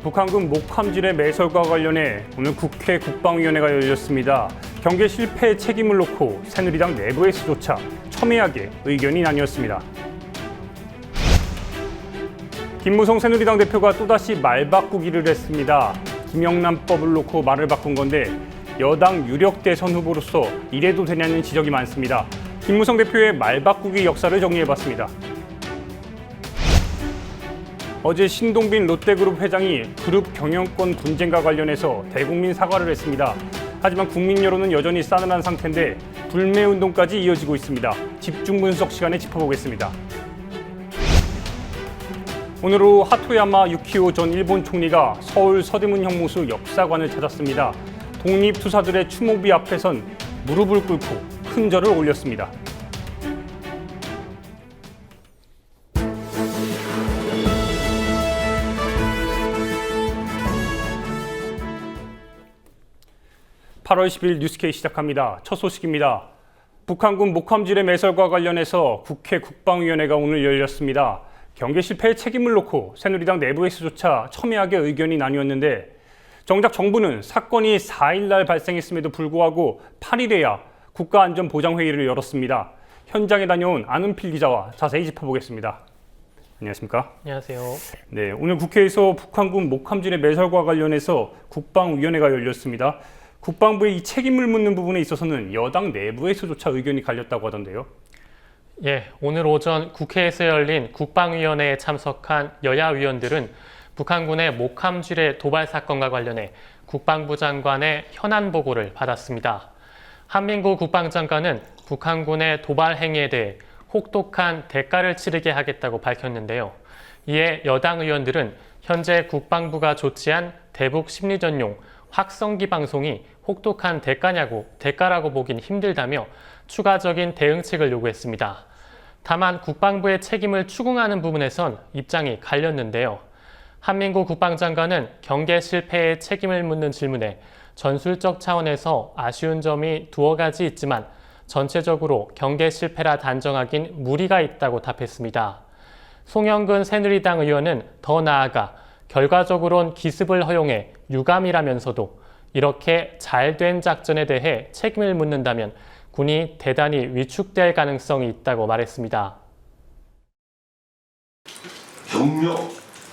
북한군 목함질의 매설과 관련해 오늘 국회 국방위원회가 열렸습니다. 경계 실패의 책임을 놓고 새누리당 내부에서조차 첨예하게 의견이 나뉘었습니다. 김무성 새누리당 대표가 또다시 말 바꾸기를 했습니다. 김영란법을 놓고 말을 바꾼 건데 여당 유력 대선 후보로서 이래도 되냐는 지적이 많습니다. 김무성 대표의 말 바꾸기 역사를 정리해봤습니다. 어제 신동빈 롯데그룹 회장이 그룹 경영권 분쟁과 관련해서 대국민 사과를 했습니다. 하지만 국민 여론은 여전히 싸늘한 상태인데 불매운동까지 이어지고 있습니다. 집중 분석 시간에 짚어보겠습니다. 오늘 오후 하토야마 유키오 전 일본 총리가 서울 서대문 형무소 역사관을 찾았습니다. 독립투사들의 추모비 앞에선 무릎을 꿇고 큰 절을 올렸습니다. (8월 10일) 뉴스K 시작합니다. 첫 소식입니다. 북한군 목함질의 매설과 관련해서 국회 국방위원회가 오늘 열렸습니다. 경계 실패의 책임을 놓고 새누리당 내부에서조차 첨예하게 의견이 나뉘었는데 정작 정부는 사건이 4일날 발생했음에도 불구하고 8일에야 국가안전보장회의를 열었습니다. 현장에 다녀온 안은필 기자와 자세히 짚어보겠습니다. 안녕하십니까? 안녕하세요. 네, 오늘 국회에서 북한군 목함질의 매설과 관련해서 국방위원회가 열렸습니다. 국방부의 이 책임을 묻는 부분에 있어서는 여당 내부에서조차 의견이 갈렸다고 하던데요. 예, 오늘 오전 국회에서 열린 국방위원회에 참석한 여야 위원들은 북한군의 목함질의 도발 사건과 관련해 국방부 장관의 현안 보고를 받았습니다. 한민구 국방장관은 북한군의 도발 행위에 대해 혹독한 대가를 치르게 하겠다고 밝혔는데요. 이에 여당 의원들은 현재 국방부가 조치한 대북 심리전용 확성기 방송이 혹독한 대가라고 보긴 힘들다며 추가적인 대응책을 요구했습니다. 다만 국방부의 책임을 추궁하는 부분에선 입장이 갈렸는데요. 한민구 국방장관은 경계 실패의 책임을 묻는 질문에 전술적 차원에서 아쉬운 점이 두어 가지 있지만 전체적으로 경계 실패라 단정하긴 무리가 있다고 답했습니다. 송영근 새누리당 의원은 더 나아가 결과적으론 기습을 허용해 유감이라면서도 이렇게 잘된 작전에 대해 책임을 묻는다면 군이 대단히 위축될 가능성이 있다고 말했습니다. 격려,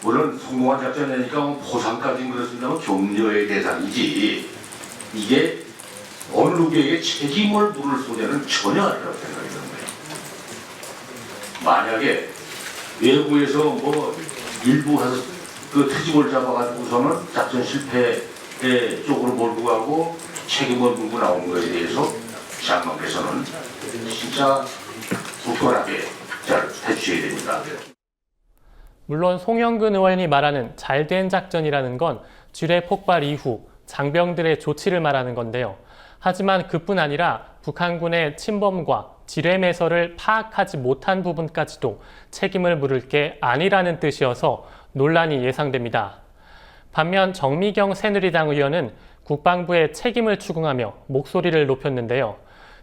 물론 성공한 작전이니까 보상까지는 그렇습니다만 격려의 대상이지 이게 어느 누구에게 책임을 물을 소재는 전혀 아니라고 생각이 듭니다. 만약에 외부에서 뭐 일부 그 트집을 잡아가지고서는 작전 실패 쪽으로 몰고 가고 책임을 물고 나오는 것에 대해서 장관께서는 진짜 굳건하게 잘 해주셔야 됩니다. 물론 송영근 의원이 말하는 잘된 작전이라는 건 지뢰 폭발 이후 장병들의 조치를 말하는 건데요. 하지만 그뿐 아니라 북한군의 침범과 지뢰 매설을 파악하지 못한 부분까지도 책임을 물을 게 아니라는 뜻이어서 논란이 예상됩니다. 반면 정미경 새누리당 의원은 국방부의 책임을 추궁하며 목소리를 높였는데요.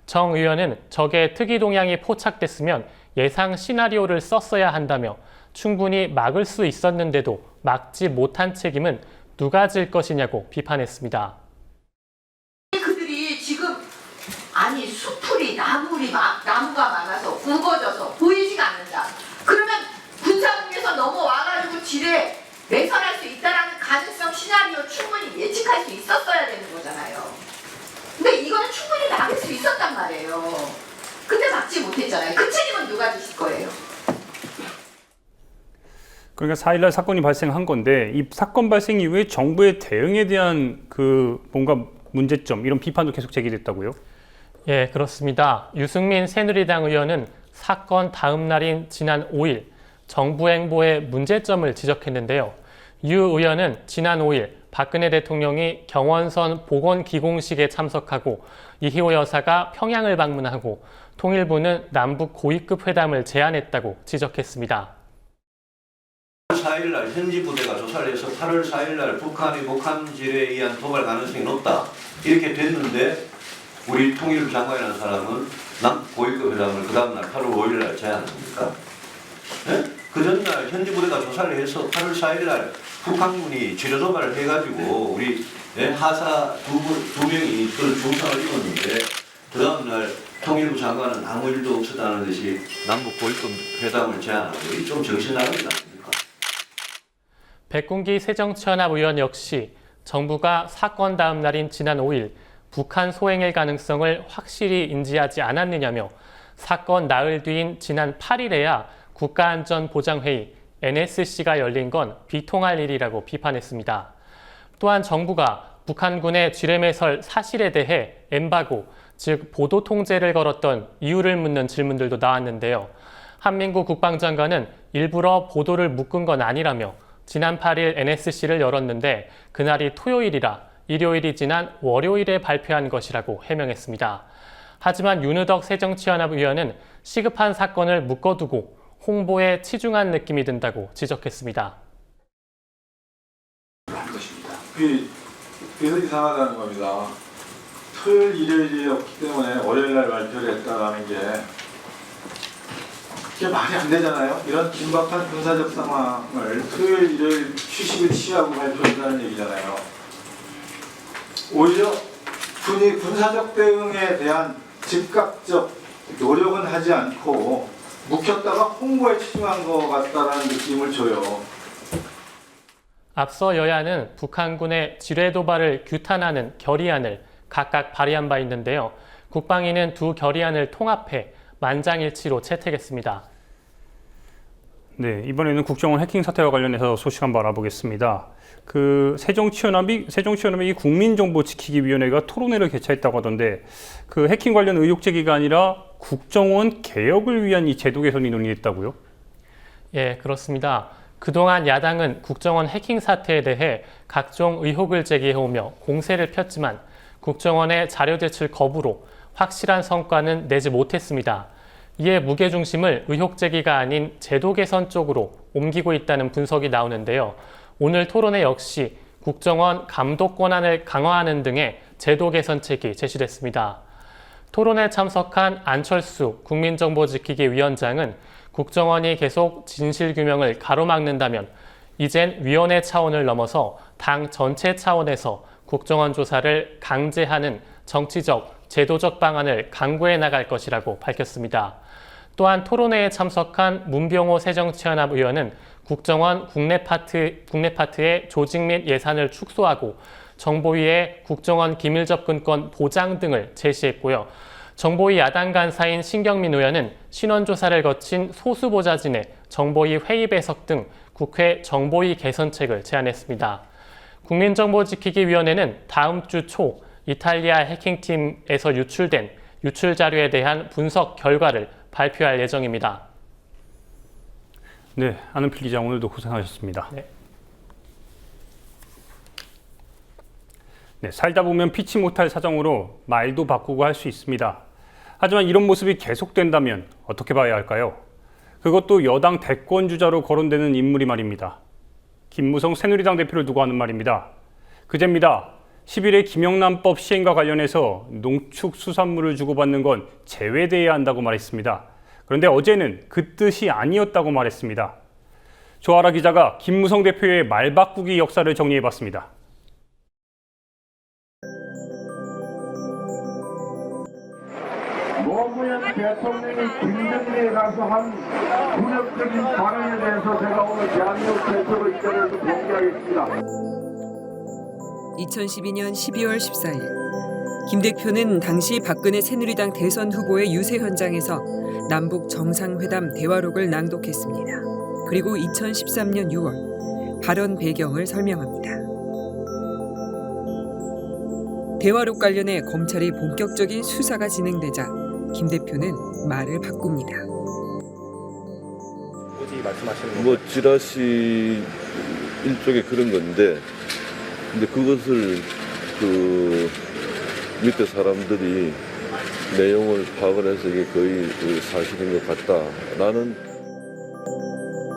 정 의원은 적의 특이 동향이 포착됐으면 예상 시나리오를 썼어야 한다며 충분히 막을 수 있었는데도 막지 못한 책임은 누가 질 것이냐고 비판했습니다. 그들이 지금 아니 수풀이 나무가 많아서 굵어져서 보이지가 않는다. 그러면 군사국에서 넘어와가지고 지뢰 매설할 수 있다라는 가능성 시나리오 충분히 예측할 수 있었어야 되는 거잖아요. 근데 이거는 충분히 막을 수 있었단 말이에요. 근데 막지 못했잖아요. 그 책임은 누가 지실 거예요? 그러니까 4일날 사건이 발생한 건데 이 사건 발생 이후에 정부의 대응에 대한 그 뭔가 문제점 이런 비판도 계속 제기됐다고요? 예, 그렇습니다. 유승민 새누리당 의원은 사건 다음 날인 지난 5일 정부 행보의 문제점을 지적했는데요. 유 의원은 지난 5일 박근혜 대통령이 경원선 복원 기공식에 참석하고 이희호 여사가 평양을 방문하고 통일부는 남북 고위급 회담을 제안했다고 지적했습니다. 4일날 현지 부대가 조사를 해서 8월 4일날 북한의 목함질에 의한 도발 가능성이 높다 이렇게 됐는데 우리 통일부 장관이라는 사람은 남북 고위급 회담을 그 다음날 8월 5일날 제안합니까? 네? 그 전날 현지 부대가 조사를 해서 8월 4일 날 북한군이 지뢰 도발을 해가지고 우리 하사 두 명이 그런 중상을 입었는데 그 다음날 통일부 장관은 아무 일도 없었다는 듯이 남북 고위급 회담을 제안하고 이 좀 정신 나간 일 아닙니까? 백군기 새정치연합 의원 역시 정부가 사건 다음 날인 지난 5일 북한 소행일 가능성을 확실히 인지하지 않았느냐며 사건 나흘 뒤인 지난 8일에야 국가안전보장회의 NSC가 열린 건 비통할 일이라고 비판했습니다. 또한 정부가 북한군의 지뢰매설 사실에 대해 엠바고, 즉 보도 통제를 걸었던 이유를 묻는 질문들도 나왔는데요. 한민구 국방장관은 일부러 보도를 묶은 건 아니라며 지난 8일 NSC를 열었는데 그날이 토요일이라 일요일이 지난 월요일에 발표한 것이라고 해명했습니다. 하지만 윤우덕 새정치연합 의원은 시급한 사건을 묶어두고 홍보에 치중한 느낌이 든다고 지적했습니다. 그래서 이상하다는 겁니다. 토요일, 일요일이었기 때문에 월요일날 발표를 했다라는 게 그게 말이 안 되잖아요. 이런 긴박한 군사적 상황을 토요일, 일요일 휴식을 취하고 발표한다는 얘기잖아요. 오히려 군사적 대응에 대한 즉각적 노력은 하지 않고 묵혔다가 홍보에 치중한 것 같다라는 느낌을 줘요. 앞서 여야는 북한군의 지뢰 도발을 규탄하는 결의안을 각각 발의한 바 있는데요. 국방위는 두 결의안을 통합해 만장일치로 채택했습니다. 네, 이번에는 국정원 해킹 사태와 관련해서 소식 한번 알아보겠습니다. 새정치연합이 이 국민정보지키기위원회가 토론회를 개최했다고 하던데 그 해킹 관련 의혹 제기가 아니라 국정원 개혁을 위한 이 제도 개선이 논의됐다고요? 예, 그렇습니다. 그동안 야당은 국정원 해킹 사태에 대해 각종 의혹을 제기해오며 공세를 폈지만 국정원의 자료 제출 거부로 확실한 성과는 내지 못했습니다. 이에 무게중심을 의혹 제기가 아닌 제도 개선 쪽으로 옮기고 있다는 분석이 나오는데요. 오늘 토론회 역시 국정원 감독 권한을 강화하는 등의 제도 개선책이 제시됐습니다. 토론에 참석한 안철수 국민정보지키기위원장은 국정원이 계속 진실규명을 가로막는다면 이젠 위원회 차원을 넘어서 당 전체 차원에서 국정원 조사를 강제하는 정치적, 제도적 방안을 강구해 나갈 것이라고 밝혔습니다. 또한 토론회에 참석한 문병호 새정치연합 의원은 국정원 국내 파트의 조직 및 예산을 축소하고 정보위의 국정원 기밀 접근권 보장 등을 제시했고요. 정보위 야당 간사인 신경민 의원은 신원조사를 거친 소수보좌진의 정보위 회의 배석 등 국회 정보위 개선책을 제안했습니다. 국민정보지키기위원회는 다음 주 초 이탈리아 해킹팀에서 유출된 유출 자료에 대한 분석 결과를 발표할 예정입니다. 네, 안은필 기자 오늘도 고생하셨습니다. 네, 살다 보면 피치 못할 사정으로 말도 바꾸고 할 수 있습니다. 하지만 이런 모습이 계속된다면 어떻게 봐야 할까요? 그것도 여당 대권주자로 거론되는 인물이 말입니다. 김무성 새누리당 대표를 두고 하는 말입니다. 그제입니다. 10일에 김영란법 시행과 관련해서 농축수산물을 주고받는 건 제외돼야 한다고 말했습니다. 그런데 어제는 그 뜻이 아니었다고 말했습니다. 조아라 기자가 김무성 대표의 말 바꾸기 역사를 정리해봤습니다. 노무현 대통령이 김정리에 가서 한 굴욕적인 발언에 대해서 제가 오늘 대한민국 대표로 이 자리에서 공개하겠습니다. 2012년 12월 14일 김 대표는 당시 박근혜 새누리당 대선 후보의 유세 현장에서 남북 정상회담 대화록을 낭독했습니다. 그리고 2013년 6월 발언 배경을 설명합니다. 대화록 관련해 검찰이 본격적인 수사가 진행되자 김 대표는 말을 바꿉니다. 뭐 지라시 일종의 그런 건데, 근데 그것을 그 밑에 사람들이 내용을 파악을 해서 이게 거의 그 사실인 것 같다. 나는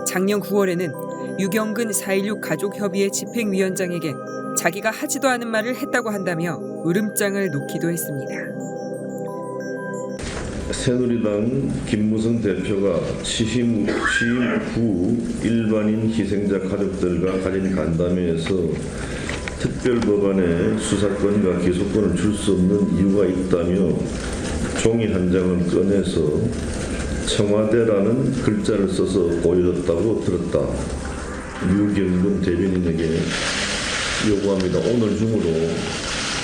작년 9월에는 유경근 4.16 가족협의회 집행위원장에게 자기가 하지도 않은 말을 했다고 한다며 으름장을 놓기도 했습니다. 새누리당 김무성 대표가 취임 후 일반인 희생자 가족들과 가진 간담회에서 특별법안에 수사권과 기소권을 줄 수 없는 이유가 있다며 종이 한 장을 꺼내서 청와대라는 글자를 써서 보여줬다고 들었다. 유경근 대변인에게 요구합니다. 오늘 중으로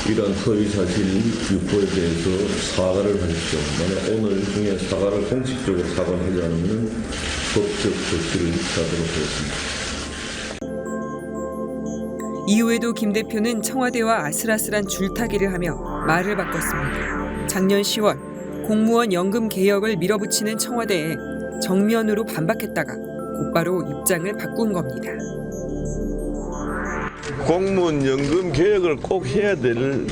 이러한 허위사실 유포에 대해서 사과를 하십시오. 만약 오늘 중에 사과를 공식적으로 사과를 하지 않으면 법적 조치를 취하도록 하겠습니다. 이후에도 김 대표는 청와대와 아슬아슬한 줄타기를 하며 말을 바꿨습니다. 작년 10월 공무원 연금 개혁을 밀어붙이는 청와대에 정면으로 반박했다가 곧바로 입장을 바꾼 겁니다. 공무원 연금 개혁을 꼭 해야 될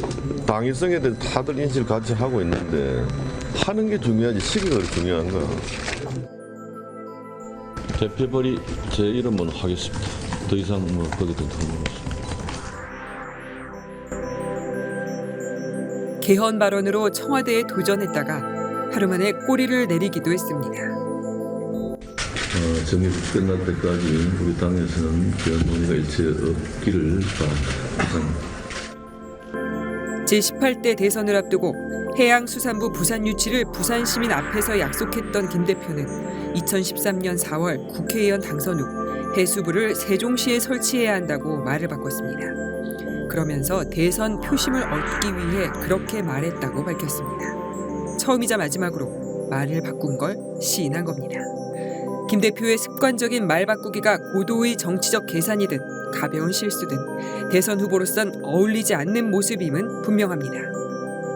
당위성에 대해서 다들 인식을 같이 하고 있는데 하는 게 중요하지 시기가 중요한가. 대표벌이 제 이름은 하겠습니다. 더 이상 거기도 더 모르겠습니다. 개헌 발언으로 청와대에 도전했다가 하루 만에 꼬리를 내리기도 했습니다. 정의 끝날 때까지 우리 당에서는 개헌 논의가 일체 없기를 바랍니다. 제18대 대선을 앞두고 해양수산부 부산 유치를 부산시민 앞에서 약속했던 김 대표는 2013년 4월 국회의원 당선 후 해수부를 세종시에 설치해야 한다고 말을 바꿨습니다. 그러면서 대선 표심을 얻기 위해 그렇게 말했다고 밝혔습니다. 처음이자 마지막으로 말을 바꾼 걸 시인한 겁니다. 김 대표의 습관적인 말 바꾸기가 고도의 정치적 계산이든 가벼운 실수든 대선 후보로선 어울리지 않는 모습임은 분명합니다.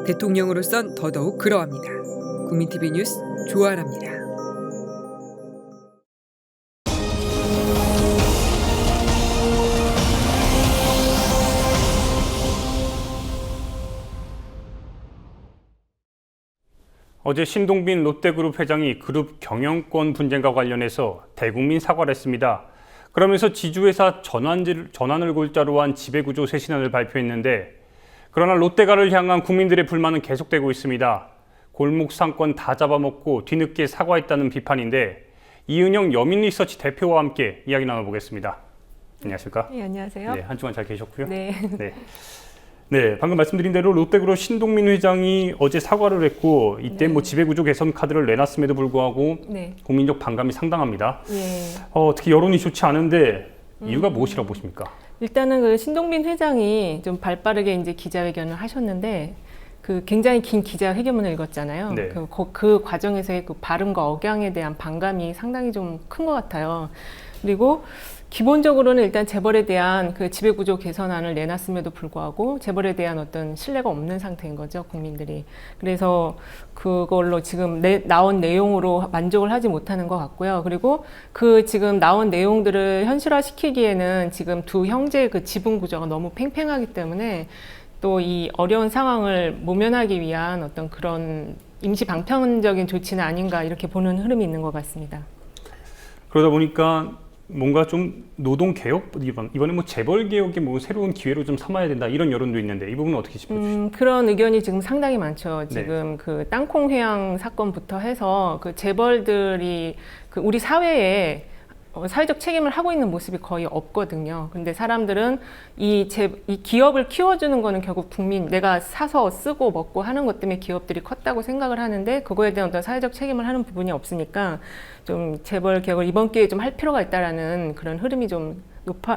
대통령으로선 더더욱 그러합니다. 국민TV 뉴스 조아라입니다. 어제 신동빈 롯데그룹 회장이 그룹 경영권 분쟁과 관련해서 대국민 사과를 했습니다. 그러면서 지주회사 전환을 골자로 한 지배구조 쇄신안을 발표했는데 그러나 롯데가를 향한 국민들의 불만은 계속되고 있습니다. 골목 상권 다 잡아먹고 뒤늦게 사과했다는 비판인데 이은영 여민리서치 대표와 함께 이야기 나눠보겠습니다. 안녕하십니까? 네, 안녕하세요. 네, 한 주간 잘 계셨고요. 네. 네, 방금 말씀드린 대로 롯데그룹 신동민 회장이 어제 사과를 했고 이때 뭐 지배구조 개선 카드를 내놨음에도 불구하고 국민적 반감이 상당합니다. 특히 여론이 좋지 않은데 이유가 무엇이라고 보십니까? 일단은 그 신동빈 회장이 좀 발빠르게 이제 기자회견을 하셨는데 그 굉장히 긴 기자회견문을 읽었잖아요. 네. 그 과정에서의 그 발음과 억양에 대한 반감이 상당히 좀 큰 것 같아요. 그리고 기본적으로는 일단 재벌에 대한 그 지배구조 개선안을 내놨음에도 불구하고 재벌에 대한 어떤 신뢰가 없는 상태인 거죠, 국민들이. 그래서 그걸로 지금 나온 내용으로 만족을 하지 못하는 것 같고요. 그리고 그 지금 나온 내용들을 현실화시키기에는 지금 두 형제의 그 지분 구조가 너무 팽팽하기 때문에 또 이 어려운 상황을 모면하기 위한 어떤 그런 임시 방편적인 조치는 아닌가 이렇게 보는 흐름이 있는 것 같습니다. 그러다 보니까 뭔가 좀 노동개혁, 이번에 뭐 재벌개혁의 뭐 새로운 기회로 좀 삼아야 된다 이런 여론도 있는데 이 부분은 어떻게 짚어주시죠? 그런 의견이 지금 상당히 많죠. 지금 그 땅콩 회항 사건부터 해서 그 재벌들이 그 우리 사회에 사회적 책임을 하고 있는 모습이 거의 없거든요. 근데 사람들은 이 기업을 키워주는 거는 결국 내가 사서 쓰고 먹고 하는 것 때문에 기업들이 컸다고 생각을 하는데 그거에 대한 어떤 사회적 책임을 하는 부분이 없으니까 좀 재벌 개혁을 이번 기회에 좀 할 필요가 있다라는 그런 흐름이 좀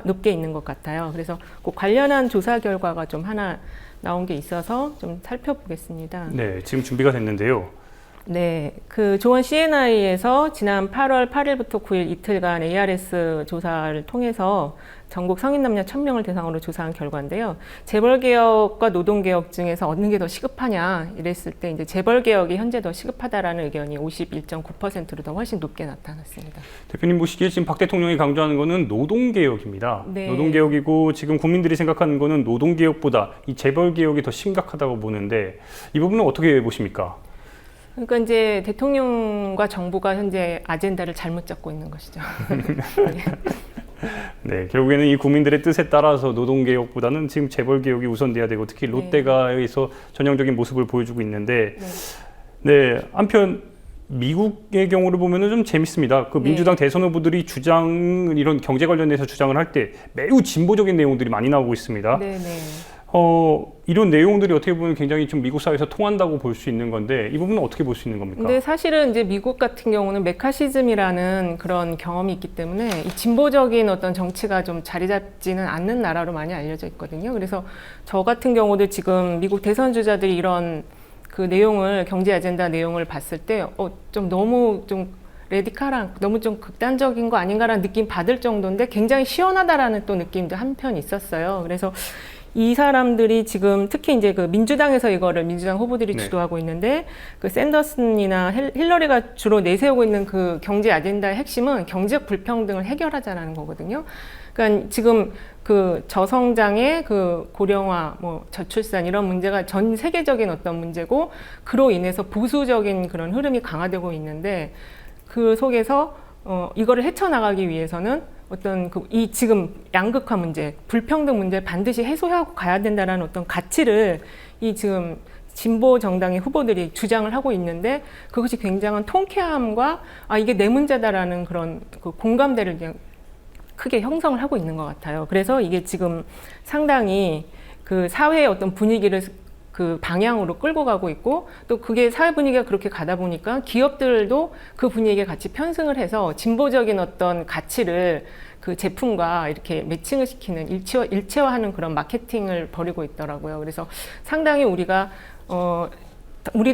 높게 있는 것 같아요. 그래서 그 관련한 조사 결과가 좀 하나 나온 게 있어서 좀 살펴보겠습니다. 네, 지금 준비가 됐는데요. 네, 그 조원 CNI에서 지난 8월 8일부터 9일 이틀간 ARS 조사를 통해서 전국 성인 남녀 1000명을 대상으로 조사한 결과인데요. 재벌개혁과 노동개혁 중에서 어느 게 더 시급하냐 이랬을 때 이제 재벌개혁이 현재 더 시급하다라는 의견이 51.9%로 더 훨씬 높게 나타났습니다. 대표님 보시기에 지금 박 대통령이 강조하는 거는 노동개혁입니다. 네. 노동개혁이고 지금 국민들이 생각하는 거는 노동개혁보다 이 재벌개혁이 더 심각하다고 보는데 이 부분은 어떻게 보십니까? 그러니까 이제 대통령과 정부가 현재 아젠다를 잘못 잡고 있는 것이죠. 네, 결국에는 이 국민들의 뜻에 따라서 노동개혁보다는 지금 재벌개혁이 우선돼야 되고 특히 롯데가에서 전형적인 모습을 보여주고 있는데 네, 한편 미국의 경우를 보면은 좀 재밌습니다. 그 민주당 대선 후보들이 이런 경제 관련해서 주장을 할 때 매우 진보적인 내용들이 많이 나오고 있습니다. 네네. 이런 내용들이 어떻게 보면 굉장히 좀 미국 사회에서 통한다고 볼 수 있는 건데 이 부분은 어떻게 볼 수 있는 겁니까? 근데 사실은 이제 미국 같은 경우는 메카시즘이라는 그런 경험이 있기 때문에 이 진보적인 어떤 정치가 좀 자리 잡지는 않는 나라로 많이 알려져 있거든요. 그래서 저 같은 경우도 지금 미국 대선 주자들이 이런 그 내용을 경제 아젠다 내용을 봤을 때 좀 너무 좀 레디칼한 너무 좀 극단적인 거 아닌가라는 느낌 받을 정도인데 굉장히 시원하다라는 또 느낌도 한편 있었어요. 그래서 이 사람들이 지금 특히 이제 그 민주당에서 이거를 민주당 후보들이 주도하고 있는데 그 샌더슨이나 힐러리가 주로 내세우고 있는 그 경제 아젠다의 핵심은 경제적 불평등을 해결하자라는 거거든요. 그러니까 지금 그 저성장의 그 고령화, 뭐 저출산 이런 문제가 전 세계적인 어떤 문제고 그로 인해서 보수적인 그런 흐름이 강화되고 있는데 그 속에서 이거를 헤쳐나가기 위해서는 어떤 이 지금 양극화 문제, 불평등 문제 반드시 해소하고 가야 된다라는 어떤 가치를 이 지금 진보 정당의 후보들이 주장을 하고 있는데 그것이 굉장한 통쾌함과 이게 내 문제다라는 그런 그 공감대를 그냥 크게 형성을 하고 있는 것 같아요. 그래서 이게 지금 상당히 그 사회의 어떤 분위기를 그 방향으로 끌고 가고 있고 또 그게 사회 분위기가 그렇게 가다 보니까 기업들도 그 분위기에 같이 편승을 해서 진보적인 어떤 가치를 그 제품과 이렇게 매칭을 시키는 일체화하는 그런 마케팅을 벌이고 있더라고요. 그래서 상당히 우리도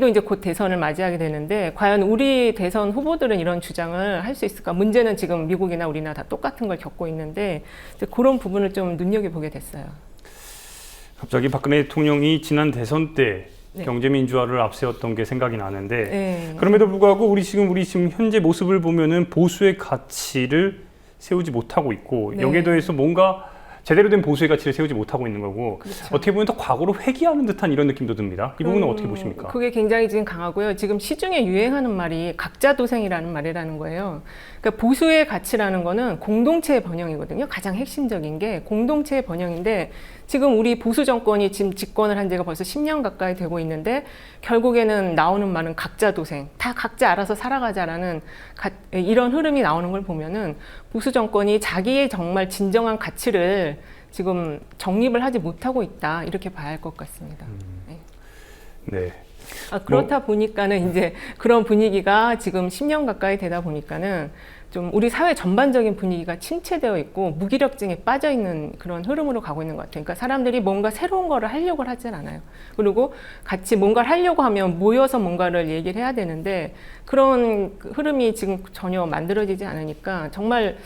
이제 곧 대선을 맞이하게 되는데 과연 우리 대선 후보들은 이런 주장을 할 수 있을까? 문제는 지금 미국이나 우리나라 다 똑같은 걸 겪고 있는데 그런 부분을 좀 눈여겨보게 됐어요. 갑자기 박근혜 대통령이 지난 대선 때 경제민주화를 앞세웠던 게 생각이 나는데 그럼에도 불구하고 우리 지금 현재 모습을 보면은 보수의 가치를 세우지 못하고 있고 여기에 더해서 뭔가 제대로 된 보수의 가치를 세우지 못하고 있는 거고 어떻게 보면 더 과거로 회귀하는 듯한 이런 느낌도 듭니다. 이 부분은 어떻게 보십니까? 그게 굉장히 지금 강하고요. 지금 시중에 유행하는 말이 각자도생이라는 말이라는 거예요. 그러니까 보수의 가치라는 거는 공동체의 번영이거든요. 가장 핵심적인 게 공동체의 번영인데 지금 우리 보수 정권이 지금 집권을 한 지가 벌써 10년 가까이 되고 있는데 결국에는 나오는 말은 각자도생, 다 각자 알아서 살아가자라는 이런 흐름이 나오는 걸 보면은 보수 정권이 자기의 정말 진정한 가치를 지금 정립을 하지 못하고 있다 이렇게 봐야 할 것 같습니다. 네. 그렇다 보니까는 이제 그런 분위기가 지금 10년 가까이 되다 보니까는 좀 우리 사회 전반적인 분위기가 침체되어 있고 무기력증에 빠져 있는 그런 흐름으로 가고 있는 것 같아요. 그러니까 사람들이 뭔가 새로운 거를 하려고 하진 않아요. 그리고 같이 뭔가를 하려고 하면 모여서 뭔가를 얘기를 해야 되는데 그런 흐름이 지금 전혀 만들어지지 않으니까 정말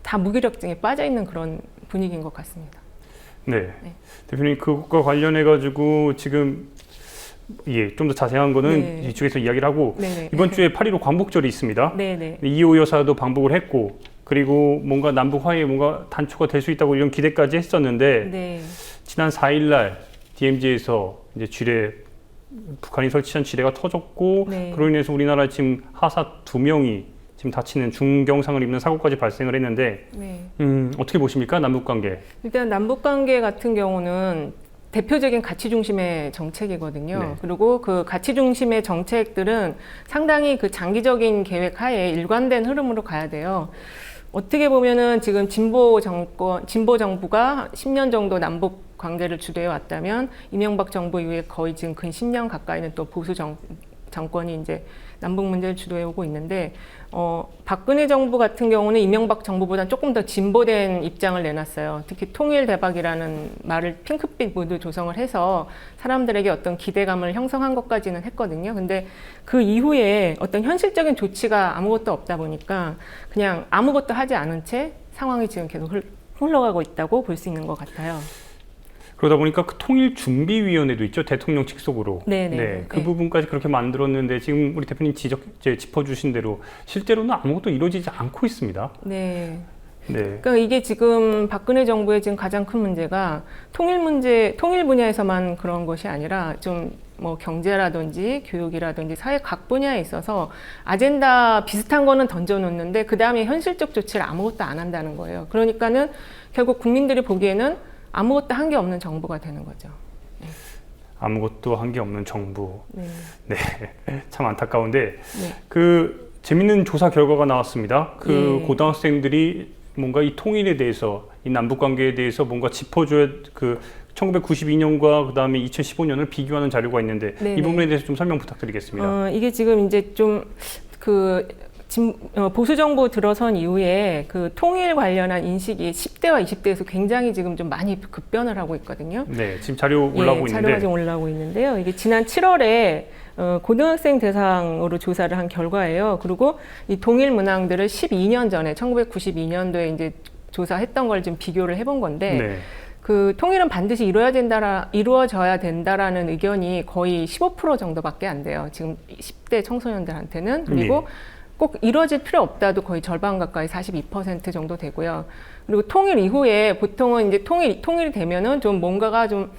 다 무기력증에 빠져 있는 그런 분위기인 것 같습니다. 네. 대표님 그것과 관련해 가지고 지금 좀 더 자세한 거는 이쪽에서 이야기를 하고 이번 주에 8.15 광복절이 있습니다. 이호 여사도 방북을 했고 그리고 뭔가 남북 화해에 뭔가 단초가 될 수 있다고 이런 기대까지 했었는데 지난 4일날 DMZ에서 이제 북한이 설치한 지뢰가 터졌고 그로 인해서 우리나라 지금 하사 2명이 지금 다치는 중경상을 입는 사고까지 발생을 했는데 어떻게 보십니까? 남북관계. 일단 남북관계 같은 경우는 대표적인 가치 중심의 정책이거든요. 그리고 그 가치 중심의 정책들은 상당히 그 장기적인 계획 하에 일관된 흐름으로 가야 돼요. 어떻게 보면은 지금 진보 정부가 10년 정도 남북 관계를 주도해 왔다면 이명박 정부 이후에 거의 지금 근 10년 가까이는 또 보수 정권이 이제 남북 문제를 주도해 오고 있는데 박근혜 정부 같은 경우는 이명박 정부보다 조금 더 진보된 입장을 내놨어요. 특히 통일 대박이라는 말을 핑크빛 무드 조성을 해서 사람들에게 어떤 기대감을 형성한 것까지는 했거든요. 근데 그 이후에 어떤 현실적인 조치가 아무것도 없다 보니까 그냥 아무것도 하지 않은 채 상황이 지금 계속 흘러가고 있다고 볼 수 있는 것 같아요. 그러다 보니까 그 통일준비위원회도 있죠. 대통령 직속으로. 그 부분까지 그렇게 만들었는데 지금 우리 대표님 짚어주신 대로 실제로는 아무것도 이루어지지 않고 있습니다. 그러니까 이게 지금 박근혜 정부의 지금 가장 큰 문제가 통일 분야에서만 그런 것이 아니라 좀 뭐 경제라든지 교육이라든지 사회 각 분야에 있어서 아젠다 비슷한 거는 던져놓는데 그 다음에 현실적 조치를 아무것도 안 한다는 거예요. 그러니까는 결국 국민들이 보기에는 아무것도 한 게 없는 정부가 되는 거죠. 아무것도 한 게 없는 정부. 네. 네, 참 안타까운데 네. 그 재밌는 조사 결과가 나왔습니다. 그 예. 고등학생들이 뭔가 이 통일에 대해서, 이 남북 관계에 대해서 뭔가 짚어줘야, 그 1992년과 그 다음에 2015년을 비교하는 자료가 있는데 네네. 이 부분에 대해서 좀 설명 부탁드리겠습니다. 이게 지금 이제 좀 보수 정부 들어선 이후에 그 통일 관련한 인식이 10대와 20대에서 굉장히 지금 좀 많이 급변을 하고 있거든요. 네, 지금 자료 올라오고 자료가 있는데 좀 올라오고 있는데요. 이게 지난 7월에 고등학생 대상으로 조사를 한 결과예요. 그리고 이 동일 문항들을 12년 전에 1992년도에 이제 조사했던 걸 좀 비교를 해본 건데 네. 그 통일은 반드시 이루어져야 된다라는 의견이 거의 15% 정도밖에 안 돼요. 지금 10대 청소년들한테는. 그리고 꼭 이루어질 필요 없다도 거의 절반 가까이 42% 정도 되고요. 그리고 통일 이후에 보통은 이제 통일이 되면은 좀 뭔가가 좀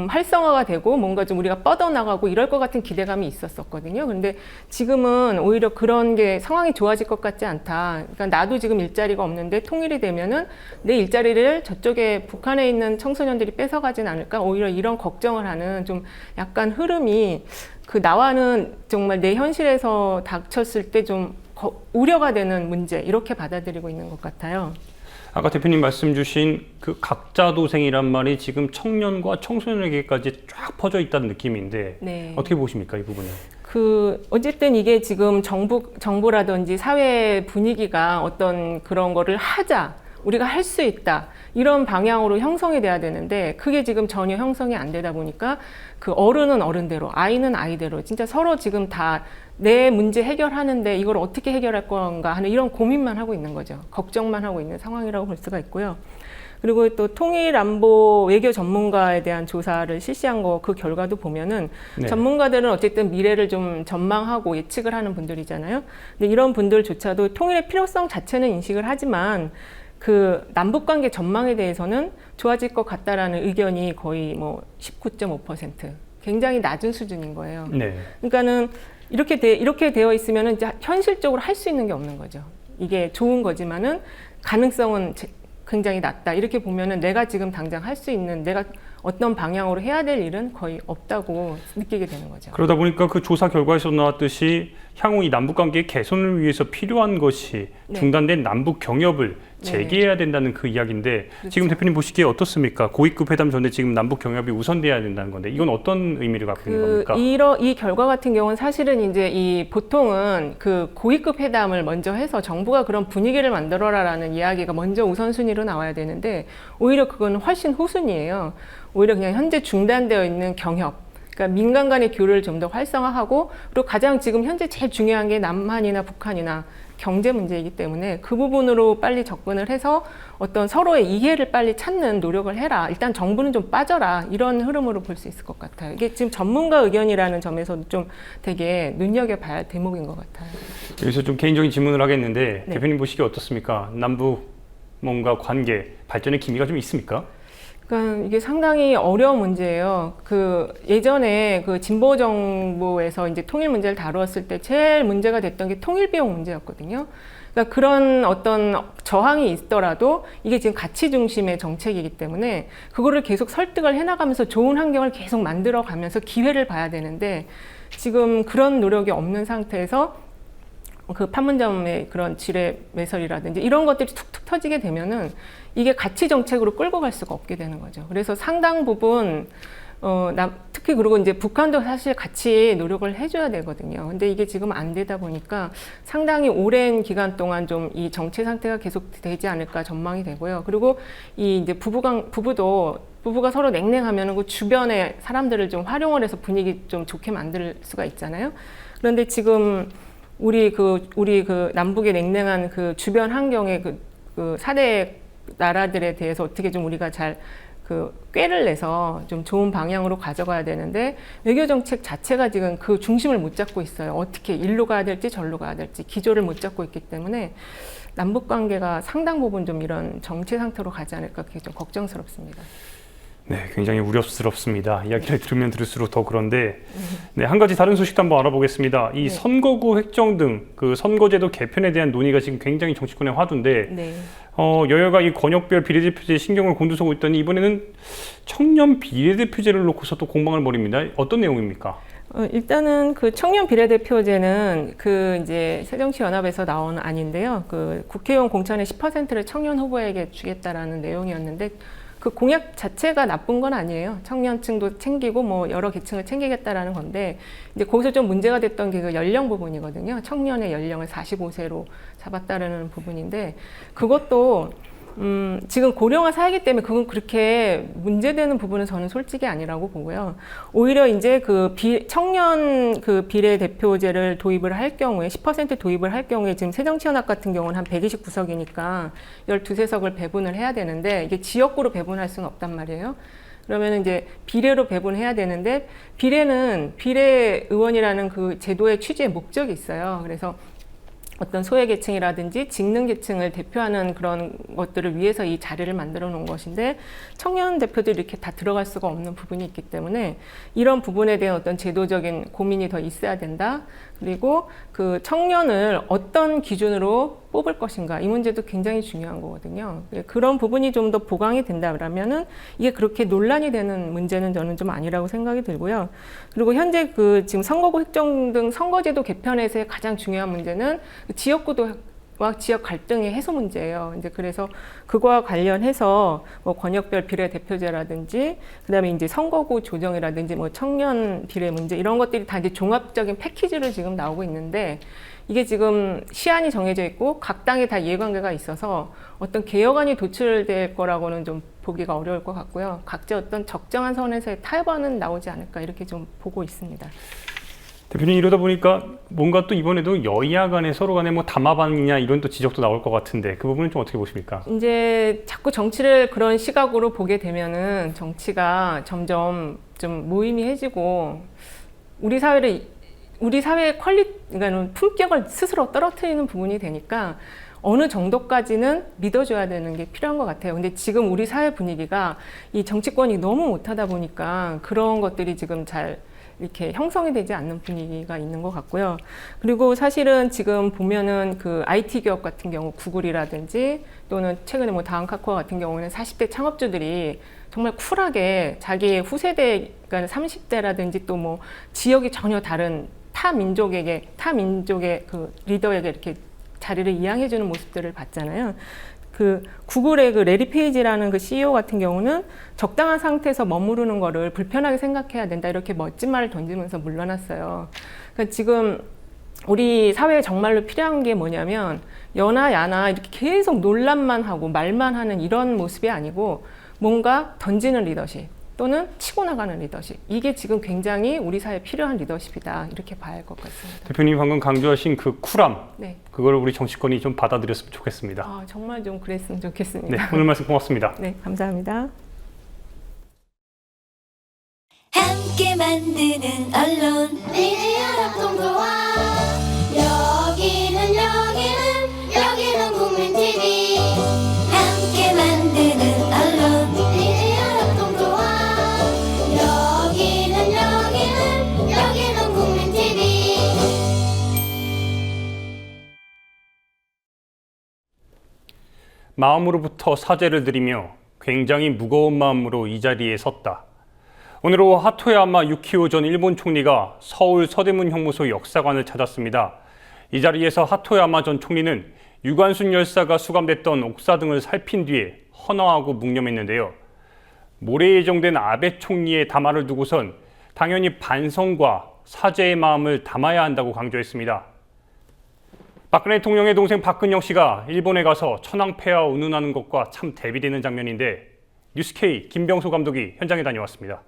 활성화가 되고 뭔가 좀 우리가 뻗어나가고 이럴 것 같은 기대감이 있었거든요. 그런데 지금은 오히려 그런 게 상황이 좋아질 것 같지 않다. 그러니까 나도 지금 일자리가 없는데 통일이 되면은 내 일자리를 저쪽에 북한에 있는 청소년들이 뺏어가진 않을까. 오히려 이런 걱정을 하는 좀 약간 흐름이 그 나와는 정말 내 현실에서 닥쳤을 때 좀 우려가 되는 문제 이렇게 받아들이고 있는 것 같아요. 아까 대표님 말씀 주신 그 각자 도생이란 말이 지금 청년과 청소년에게까지 쫙 퍼져 있다는 느낌인데 네. 어떻게 보십니까, 이 부분은? 어쨌든 이게 지금 정부라든지 사회 분위기가 어떤 그런 거를 하자, 우리가 할 수 있다, 이런 방향으로 형성이 돼야 되는데 그게 지금 전혀 형성이 안 되다 보니까 그 어른은 어른대로, 아이는 아이대로 진짜 서로 지금 다 내 문제 해결하는데 이걸 어떻게 해결할 건가 하는 이런 고민만 하고 있는 거죠. 걱정만 하고 있는 상황이라고 볼 수가 있고요. 그리고 또 통일안보 외교 전문가에 대한 조사를 실시한 거 그 결과도 보면은 네. 전문가들은 어쨌든 미래를 좀 전망하고 예측을 하는 분들이잖아요. 근데 이런 분들조차도 통일의 필요성 자체는 인식을 하지만 그 남북관계 전망에 대해서는 좋아질 것 같다라는 의견이 거의 뭐 19.5%, 굉장히 낮은 수준인 거예요. 네. 그러니까는 이렇게 되어 있으면은 이제 현실적으로 할 수 있는 게 없는 거죠. 이게 좋은 거지만은 가능성은 굉장히 낮다. 이렇게 보면은 내가 지금 당장 할 수 있는, 내가 어떤 방향으로 해야 될 일은 거의 없다고 느끼게 되는 거죠. 그러다 보니까 그 조사 결과에서 나왔듯이 향후 이 남북 관계 개선을 위해서 필요한 것이 네. 중단된 남북 경협을 재개해야 된다는 그 이야기인데 그렇죠. 지금 대표님 보시기에 어떻습니까? 고위급 회담 전에 지금 남북 경협이 우선돼야 된다는 건데 이건 어떤 의미를 갖고 있는 겁니까? 이 결과 같은 경우는 사실은 이제 보통은 그 고위급 회담을 먼저 해서 정부가 그런 분위기를 만들어라라는 이야기가 먼저 우선순위로 나와야 되는데 오히려 그건 훨씬 후순위예요. 오히려 그냥 현재 중단되어 있는 경협, 그러니까 민간 간의 교류를 좀 더 활성화하고 그리고 가장 지금 현재 제일 중요한 게 남한이나 북한이나 경제 문제이기 때문에 그 부분으로 빨리 접근을 해서 어떤 서로의 이해를 빨리 찾는 노력을 해라. 일단 정부는 좀 빠져라. 이런 흐름으로 볼 수 있을 것 같아요. 이게 지금 전문가 의견이라는 점에서도 좀 되게 눈여겨봐야 할 대목인 것 같아요. 여기서 좀 개인적인 질문을 하겠는데 네. 대표님 보시기에 어떻습니까? 남북 뭔가 관계 발전의 기미가 좀 있습니까? 그러니까 이게 상당히 어려운 문제예요. 예전에 진보 정부에서 이제 통일 문제를 다루었을 때 제일 문제가 됐던 게 통일 비용 문제였거든요. 그러니까 그런 어떤 저항이 있더라도 이게 지금 가치 중심의 정책이기 때문에 그거를 계속 설득을 해나가면서 좋은 환경을 계속 만들어가면서 기회를 봐야 되는데 지금 그런 노력이 없는 상태에서 그 판문점의 그런 지뢰 매설이라든지 이런 것들이 툭툭 터지게 되면은 이게 가치 정책으로 끌고 갈 수가 없게 되는 거죠. 그래서 상당 부분 특히 그리고 이제 북한도 사실 같이 노력을 해줘야 되거든요. 근데 이게 지금 안 되다 보니까 상당히 오랜 기간 동안 좀 이 정체 상태가 계속 되지 않을까 전망이 되고요. 그리고 이제 부부가 서로 냉랭하면은 그 주변의 사람들을 좀 활용을 해서 분위기 좀 좋게 만들 수가 있잖아요. 그런데 지금 우리 남북의 냉랭한 그 주변 환경의 그 사대 나라들에 대해서 어떻게 좀 우리가 잘 꾀를 내서 좀 좋은 방향으로 가져가야 되는데 외교 정책 자체가 지금 그 중심을 못 잡고 있어요. 어떻게 일로 가야 될지 절로 가야 될지 기조를 못 잡고 있기 때문에 남북 관계가 상당 부분 좀 이런 정체 상태로 가지 않을까 그게 좀 걱정스럽습니다. 네, 굉장히 우려스럽습니다. 이야기를 들으면 들을수록 더 그런데 네, 한 가지 다른 소식도 한번 알아보겠습니다. 이 선거구 획정 등 그 선거제도 개편에 대한 논의가 지금 굉장히 정치권의 화두인데 네. 여야가 이 권역별 비례대표제에 신경을 곤두서고 있더니 이번에는 청년 비례대표제를 놓고서 또 공방을 벌입니다. 어떤 내용입니까? 일단은 그 청년 비례대표제는 그 이제 새정치연합에서 나온 안인데요. 그 국회의원 공천의 10%를 청년 후보에게 주겠다라는 내용이었는데 그 공약 자체가 나쁜 건 아니에요. 청년층도 챙기고 뭐 여러 계층을 챙기겠다라는 건데 이제 거기서 좀 문제가 됐던 게 그 연령 부분이거든요. 청년의 연령을 45세로 잡았다라는 부분인데 그것도 지금 고령화 사회이기 때문에 그건 그렇게 문제되는 부분은 저는 솔직히 아니라고 보고요. 오히려 이제 그 청년 그 비례대표제를 도입을 할 경우에 10% 도입을 할 경우에 지금 새정치연합 같은 경우는 한 129석이니까 12~13석을 배분을 해야 되는데 이게 지역구로 배분할 수는 없단 말이에요. 그러면 이제 비례로 배분해야 되는데 비례는 비례의원이라는 그 제도의 취지의 목적이 있어요. 그래서 어떤 소외계층이라든지 직능계층을 대표하는 그런 것들을 위해서 이 자리를 만들어 놓은 것인데 청년 대표들이 이렇게 다 들어갈 수가 없는 부분이 있기 때문에 이런 부분에 대한 어떤 제도적인 고민이 더 있어야 된다. 그리고 그 청년을 어떤 기준으로 뽑을 것인가 이 문제도 굉장히 중요한 거거든요. 그런 부분이 좀 더 보강이 된다면은 이게 그렇게 논란이 되는 문제는 저는 좀 아니라고 생각이 들고요. 그리고 현재 그 지금 선거구 획정 등 선거제도 개편에서의 가장 중요한 문제는 지역구도와 지역 갈등의 해소 문제예요. 이제 그래서 그거와 관련해서 뭐 권역별 비례대표제라든지 그다음에 이제 선거구 조정이라든지 뭐 청년 비례 문제 이런 것들이 다 이제 종합적인 패키지로 지금 나오고 있는데 이게 지금 시한이 정해져 있고 각 당에 다 이해관계가 있어서 어떤 개혁안이 도출될 거라고는 좀 보기가 어려울 것 같고요. 각자 어떤 적정한 선에서의 타협안은 나오지 않을까 이렇게 좀 보고 있습니다. 대표님 이러다 보니까 뭔가 또 이번에도 여야 간에 서로 간에 뭐 담합안이냐 이런 또 지적도 나올 것 같은데 그 부분은 좀 어떻게 보십니까? 이제 자꾸 정치를 그런 시각으로 보게 되면은 정치가 점점 좀 무의미해지고 우리 사회의 그러니까 품격을 스스로 떨어뜨리는 부분이 되니까 어느 정도까지는 믿어줘야 되는 게 필요한 것 같아요. 근데 지금 우리 사회 분위기가 이 정치권이 너무 못하다 보니까 그런 것들이 지금 잘 이렇게 형성이 되지 않는 분위기가 있는 것 같고요. 그리고 사실은 지금 보면은 그 IT 기업 같은 경우 구글이라든지 또는 최근에 뭐 다음카카오 같은 경우는 40대 창업주들이 정말 쿨하게 자기의 후세대, 그러니까 30대라든지 또 뭐 지역이 전혀 다른 타 민족의 그 리더에게 이렇게 자리를 이양해주는 모습들을 봤잖아요. 그 구글의 그 레리 페이지라는 그 CEO 같은 경우는 적당한 상태에서 머무르는 거를 불편하게 생각해야 된다 이렇게 멋진 말을 던지면서 물러났어요. 그러니까 지금 우리 사회에 정말로 필요한 게 뭐냐면 여나 야나 이렇게 계속 논란만 하고 말만 하는 이런 모습이 아니고 뭔가 던지는 리더십 또는 치고 나가는 리더십 이게 지금 굉장히 우리 사회에 필요한 리더십이다 이렇게 봐야 할 것 같습니다. 대표님 방금 강조하신 그 쿨함 네. 그걸 우리 정치권이 좀 받아들였으면 좋겠습니다. 정말 좀 그랬으면 좋겠습니다. 네, 오늘 말씀 고맙습니다. 네, 감사합니다. 함께 만드는 언론 미디어협동조합 여기는 국민TV 함께 만드는 언론 미디어협동조합 여기는 국민TV 마음으로부터 사죄를 드리며 굉장히 무거운 마음으로 이 자리에 섰다. 오늘 오후 하토야마 유키오 전 일본 총리가 서울 서대문 형무소 역사관을 찾았습니다. 이 자리에서 하토야마 전 총리는 유관순 열사가 수감됐던 옥사 등을 살핀 뒤에 헌화하고 묵념했는데요. 모레 예정된 아베 총리의 담화를 두고선 당연히 반성과 사죄의 마음을 담아야 한다고 강조했습니다. 박근혜 대통령의 동생 박근영 씨가 일본에 가서 천황폐하 운운하는 것과 참 대비되는 장면인데 뉴스K 김병소 감독이 현장에 다녀왔습니다.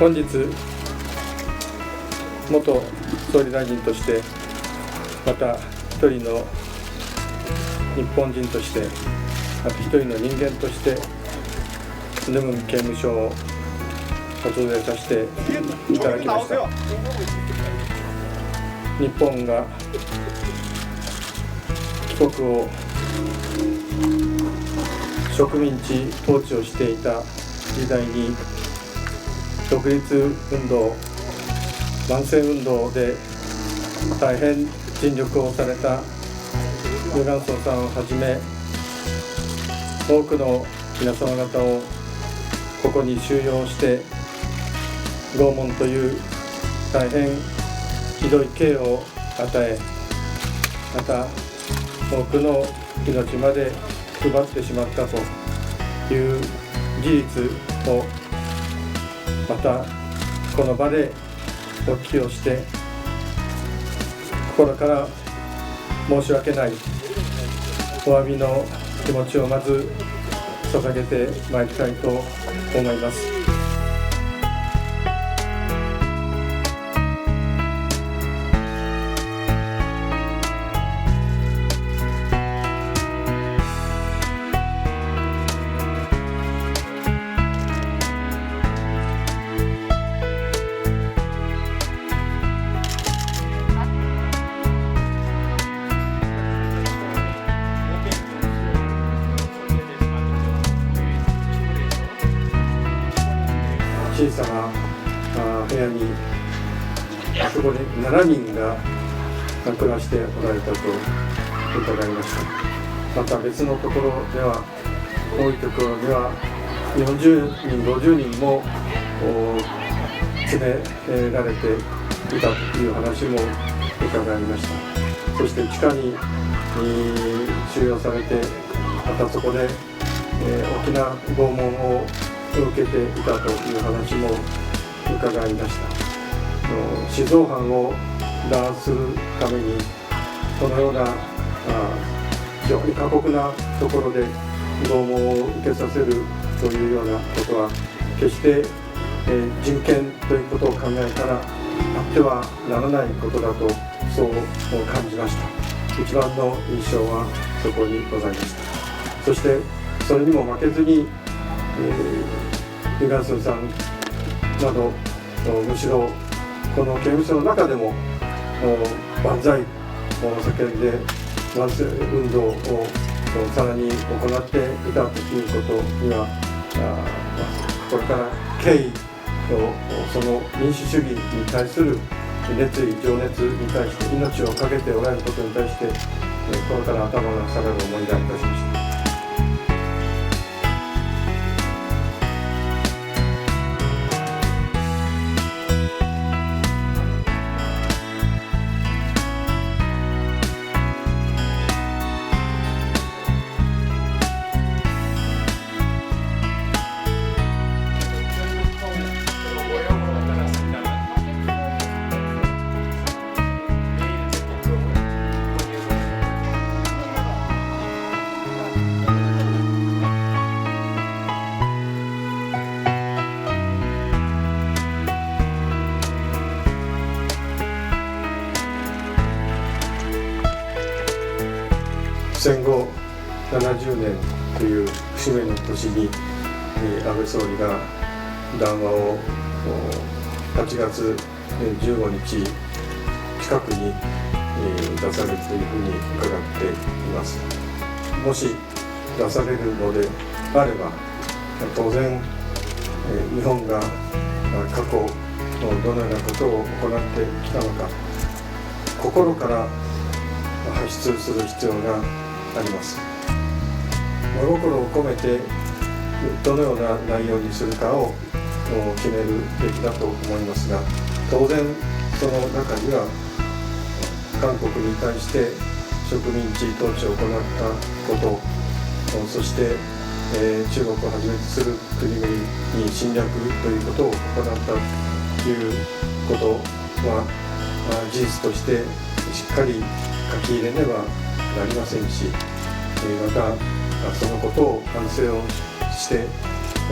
本日元総理大臣としてまた一人の日本人としてあと一人の人間としてヌムン刑務所を訪れさせていただきました。日本が帰国を植民地統治をしていた時代に独立運動、万世運動で大変尽力をされた劉元宋さんをはじめ多くの皆様方をここに収容して拷問という大変ひどい刑を与え、また多くの命まで奪ってしまったという事実をまたこの場でお聞きをして心から申し訳ないお詫びの気持ちをまず捧げてまいりたいと思います。小さな部屋にあそこで7人が暮らしておられたと伺いました。また別のところでは多いところでは40人50人も連れられていたという話も伺いました。そして地下に収容されてまたそこで大きな拷問を受けていたという話も伺いました。死造犯を打破するためにこのような非常に過酷なところで拷問を受けさせるというようなことは決して人権ということを考えたらあってはならないことだとそう感じました。一番の印象はそこにございました。そしてそれにも負けずに劉元宋さんなどむしろこの刑務所の中でも万歳を叫んで万世運動をさらに行っていたということにはこれから敬意をその民主主義に対する熱意情熱に対して命を懸けておられることに対してこれから頭が下がる思いがいたしました。戦後70年という節目の年に安倍総理が談話を8月15日近くに出されるというふうに伺っています。もし出されるのであれば当然日本が過去どのようなことを行ってきたのか心から発出する必要があります。真心を込めてどのような内容にするかを決めるべきだと思いますが、当然その中には韓国に対して植民地統治を行ったこと、そして中国をはじめとする国々に侵略ということを行ったということは事実としてしっかり書き入れねばなりませんし、またそのことを反省をして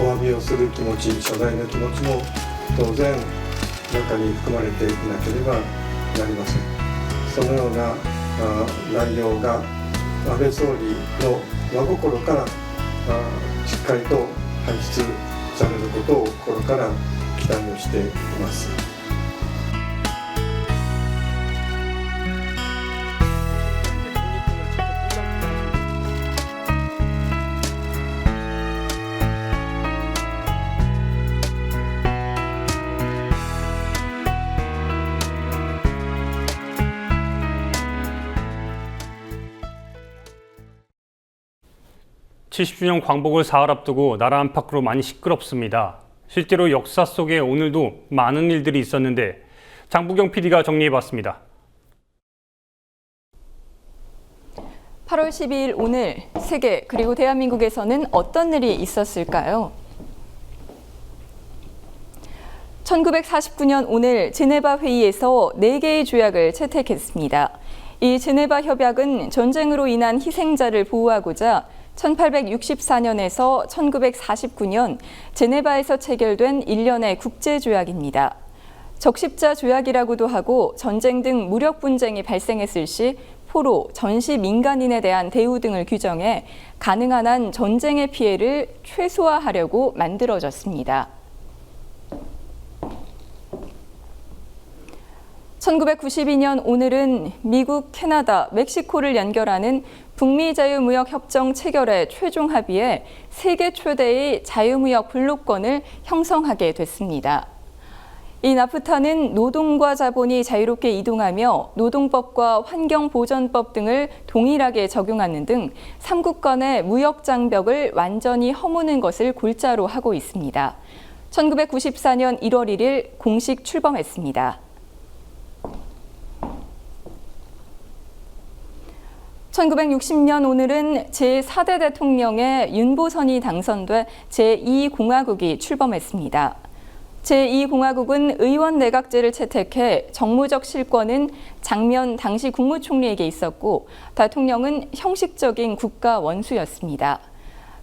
お詫びをする気持ち、謝罪の気持ちも当然中に含まれていなければなりません。そのような内容が安倍総理の真心からしっかりと発出されることを心から期待をしています。(70주년) 광복을 사흘 앞두고 나라 안팎으로 많이 시끄럽습니다. 실제로 역사 속에 오늘도 많은 일들이 있었는데 장부경 PD가 정리해봤습니다. 8월 12일 오늘 세계 그리고 대한민국에서는 어떤 일이 있었을까요? 1949년 오늘 제네바 회의에서 4개의 조약을 채택했습니다. 이 제네바 협약은 전쟁으로 인한 희생자를 보호하고자 1864년에서 1949년 제네바에서 체결된 일련의 국제조약입니다. 적십자 조약이라고도 하고 전쟁 등 무력 분쟁이 발생했을 시 포로, 전시 민간인에 대한 대우 등을 규정해 가능한 한 전쟁의 피해를 최소화하려고 만들어졌습니다. 1992년 오늘은 미국, 캐나다, 멕시코를 연결하는 북미 자유무역협정 체결의 최종 합의에 세계 최대의 자유무역 블록권을 형성하게 됐습니다. 이 나프타는 노동과 자본이 자유롭게 이동하며 노동법과 환경보전법 등을 동일하게 적용하는 등 3국 간의 무역 장벽을 완전히 허무는 것을 골자로 하고 있습니다. 1994년 1월 1일 공식 출범했습니다. 1960년 오늘은 제4대 대통령의 윤보선이 당선돼 제2공화국이 출범했습니다. 제2공화국은 의원 내각제를 채택해 정무적 실권은 장면 당시 국무총리에게 있었고 대통령은 형식적인 국가 원수였습니다.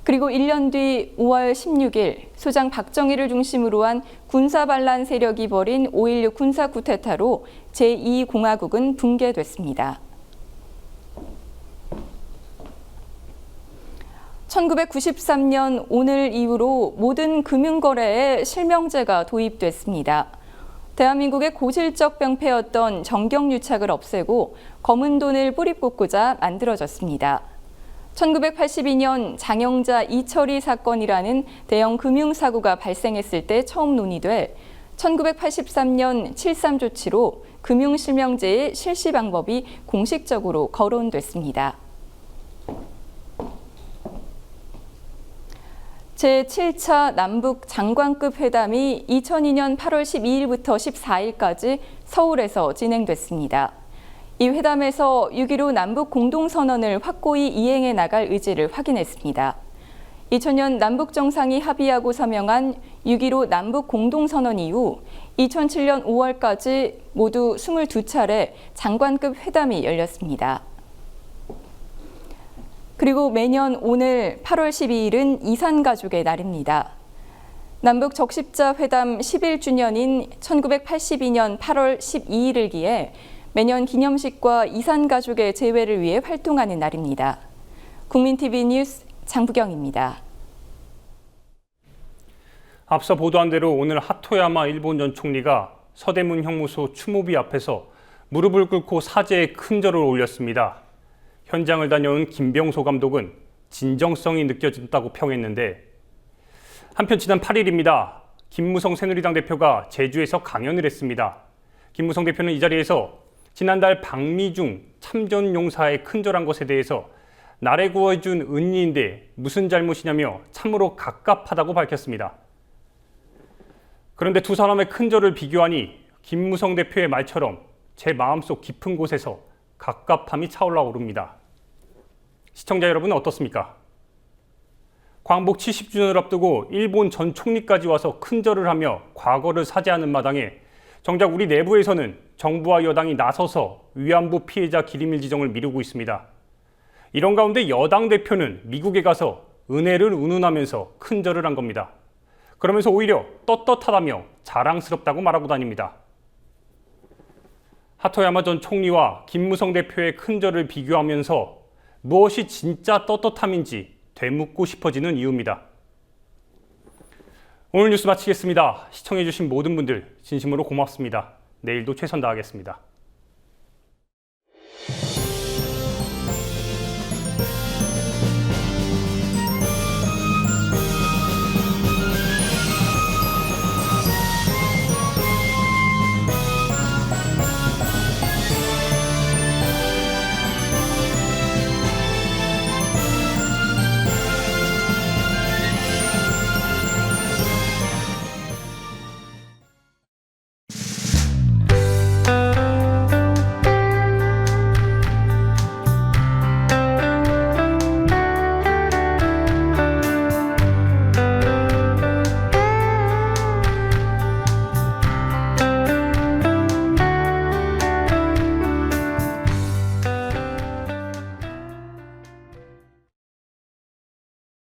그리고 1년 뒤 5월 16일 소장 박정희를 중심으로 한 군사반란 세력이 벌인 5.16 군사 쿠데타로 제2공화국은 붕괴됐습니다. 1993년 오늘 이후로 모든 금융거래에 실명제가 도입됐습니다. 대한민국의 고질적 병폐였던 정경유착을 없애고 검은 돈을 뿌리 뽑고자 만들어졌습니다. 1982년 장영자 이철이 사건이라는 대형 금융사고가 발생했을 때 처음 논의돼 1983년 7.3 조치로 금융실명제의 실시 방법이 공식적으로 거론됐습니다. 제7차 남북 장관급 회담이 2002년 8월 12일부터 14일까지 서울에서 진행됐습니다. 이 회담에서 6.15 남북 공동선언을 확고히 이행해 나갈 의지를 확인했습니다. 2000년 남북 정상이 합의하고 서명한 6.15 남북 공동선언 이후 2007년 5월까지 모두 22차례 장관급 회담이 열렸습니다. 그리고 매년 오늘 8월 12일은 이산가족의 날입니다. 남북 적십자 회담 11주년인 1982년 8월 12일을 기해 매년 기념식과 이산가족의 재회를 위해 활동하는 날입니다. 국민TV 뉴스 장부경입니다. 앞서 보도한 대로 오늘 하토야마 일본 전 총리가 서대문 형무소 추모비 앞에서 무릎을 꿇고 사죄의 큰절을 올렸습니다. 현장을 다녀온 김병소 감독은 진정성이 느껴진다고 평했는데 한편 지난 8일입니다. 김무성 새누리당 대표가 제주에서 강연을 했습니다. 김무성 대표는 이 자리에서 지난달 박미중 참전용사에 큰절한 것에 대해서 나래 구해준 은리인데 무슨 잘못이냐며 참으로 갑갑하다고 밝혔습니다. 그런데 두 사람의 큰절을 비교하니 김무성 대표의 말처럼 제 마음속 깊은 곳에서 갑갑함이 차올라 오릅니다. 시청자 여러분은 어떻습니까? 광복 70주년을 앞두고 일본 전 총리까지 와서 큰절을 하며 과거를 사죄하는 마당에 정작 우리 내부에서는 정부와 여당이 나서서 위안부 피해자 기림일 지정을 미루고 있습니다. 이런 가운데 여당 대표는 미국에 가서 은혜를 운운하면서 큰절을 한 겁니다. 그러면서 오히려 떳떳하다며 자랑스럽다고 말하고 다닙니다. 하토야마 전 총리와 김무성 대표의 큰절을 비교하면서 무엇이 진짜 떳떳함인지 되묻고 싶어지는 이유입니다. 오늘 뉴스 마치겠습니다. 시청해주신 모든 분들 진심으로 고맙습니다. 내일도 최선 다하겠습니다.